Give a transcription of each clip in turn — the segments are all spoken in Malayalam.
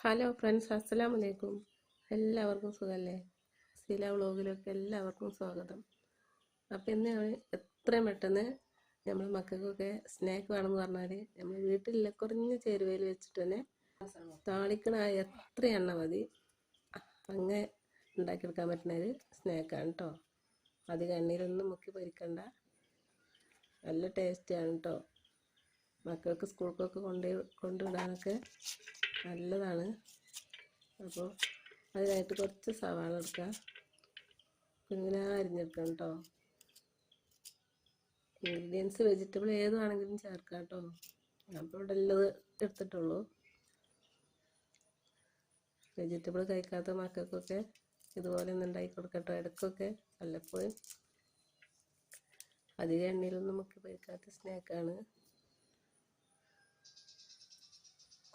ഹലോ ഫ്രണ്ട്സ്, അസ്സലാമു അലൈക്കും. എല്ലാവർക്കും സുഖമല്ലേ? സീല വ്ളോഗിലൊക്കെ എല്ലാവർക്കും സ്വാഗതം. അപ്പം ഇന്ന് എത്രയും പെട്ടെന്ന് നമ്മൾ മക്കൾക്കൊക്കെ സ്നാക്ക് വേണമെന്ന് പറഞ്ഞാൽ നമ്മൾ വീട്ടിലുള്ള കുറഞ്ഞ ചേരുവയിൽ വെച്ചിട്ട് തന്നെ താളിക്കണ എത്ര എണ്ണ മതി അങ്ങനെ ഉണ്ടാക്കിയെടുക്കാൻ പറ്റുന്ന ഒരു സ്നാക്കാണ് കേട്ടോ. അധികം എണ്ണയിലൊന്നും മുക്കി പൊരിക്കണ്ട, നല്ല ടേസ്റ്റിയാണ് കേട്ടോ. മക്കൾക്ക് സ്കൂൾക്കൊക്കെ കൊണ്ടുവിടാനൊക്കെ നല്ലതാണ്. അപ്പോൾ അതിനായിട്ട് കുറച്ച് സവാള എടുക്കുക, കുഞ്ഞിനെ അരിഞ്ഞെടുക്കണം കേട്ടോ. ഇൻഗ്രീഡിയൻസ് വെജിറ്റബിൾ ഏതുവാണെങ്കിലും ചേർക്കാം കേട്ടോ. അപ്പോൾ ഇവിടെ എല്ലാം എടുത്തിട്ടുള്ളൂ. വെജിറ്റബിൾ കഴിക്കാത്ത മക്കൾക്കൊക്കെ ഇതുപോലെ ഒന്ന് ഉണ്ടാക്കി കൊടുക്കട്ടോ. ഇടയ്ക്കൊക്കെ വല്ലപ്പോഴും. അധികം എണ്ണയിലൊന്നും മുക്കി പൊരിക്കാത്ത സ്നാക്കാണ്.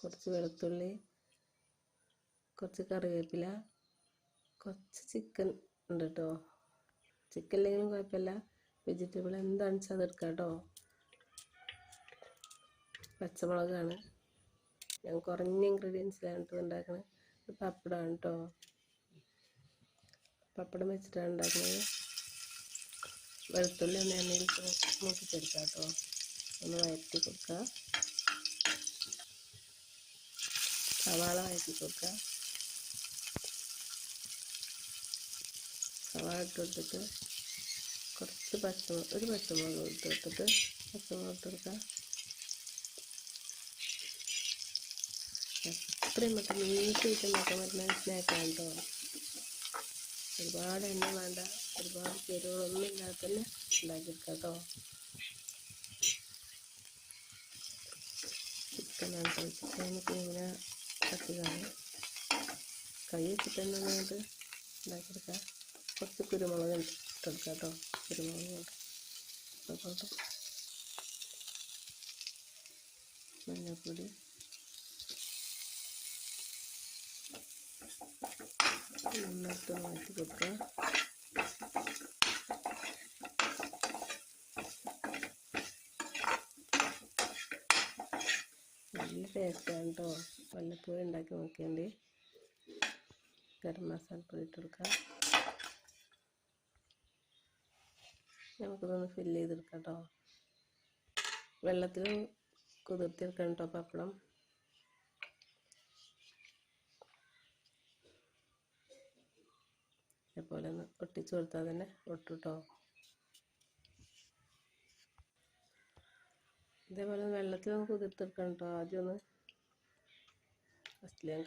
കുറച്ച് വെളുത്തുള്ളി, കുറച്ച് കറിവേപ്പില, കുറച്ച് ചിക്കൻ ഉണ്ട് കേട്ടോ. ചിക്കൻ ഇല്ലെങ്കിലും കുഴപ്പമില്ല, വെജിറ്റബിൾ എന്താണെന്ന് വെച്ചാൽ അതെടുക്കാം കേട്ടോ. പച്ചമുളകാണ്, ഞാൻ കുറഞ്ഞ ഇൻഗ്രീഡിയൻസിലാണ് കേട്ടോ ഉണ്ടാക്കുന്നത്. പപ്പടമാണ് കേട്ടോ, പപ്പടം വെച്ചിട്ടാണ് ഉണ്ടാക്കുന്നത്. വെളുത്തുള്ളി ഒന്ന് എണ്ണയിൽ മൂപ്പിച്ചെടുക്കാം കേട്ടോ. ഒന്ന് വഴറ്റി കൊടുക്കുക, സവാള വഴറ്റി കൊടുക്കുക. സവാള ഇട്ട് കൊടുത്തിട്ട് കുറച്ച് ഒരു പച്ചമുളക് ഇട്ട് കൊടുത്തിട്ട് പച്ചമുളക് ഇട്ട് കൊടുക്കുക. എത്രയും പെട്ടെന്ന് നീട്ടിയിട്ട് ഉണ്ടാക്കാൻ പറ്റുന്ന സ്നാക്കാണ് കേട്ടോ. ഒരുപാട് എണ്ണ വേണ്ട, ഒരുപാട് ചേരുവകളൊന്നും ഇല്ലാതെ തന്നെ ഉണ്ടാക്കിയെടുക്കാം കേട്ടോ. ചിക്കനാണ് കേട്ടോ. ചിക്കനൊക്കെ ഇങ്ങനെ കത്തിക്കാണ്, കൈ വെച്ചിട്ട് തന്നെ നമുക്ക് ഉണ്ടാക്കിയെടുക്കാം. കുറച്ച് കുരുമുളക് ഇട്ടെടുക്കാം കേട്ടോ. കുരുമുളക് ഇട്ടോട്ടെ, മഞ്ഞൾപ്പൊടി, നന്നായിട്ട് മാറ്റി കൊടുക്കുക. നല്ല ടേസ്റ്റാണ് കേട്ടോ. വല്ലപ്പോഴും ഉണ്ടാക്കി നോക്കിയാൽ. ഗരം മസാലപ്പൊടി ഇട്ട് കൊടുക്കുക. നമുക്കിതൊന്ന് ഫില്ല് ചെയ്തെടുക്കാം കേട്ടോ. വെള്ളത്തിൽ കുതിർത്തിയെടുക്കണം കേട്ടോ പപ്പടം. ഇതേപോലെ ഒന്ന് ഒട്ടിച്ചു കൊടുത്താൽ തന്നെ ഒട്ടും കേട്ടോ. ഇതേപോലെ വെള്ളത്തിൽ ഒന്ന് കുതിർത്തെടുക്കണം കേട്ടോ. ആദ്യം ഒന്ന് ഫസ്റ്റിൽ ഞാൻ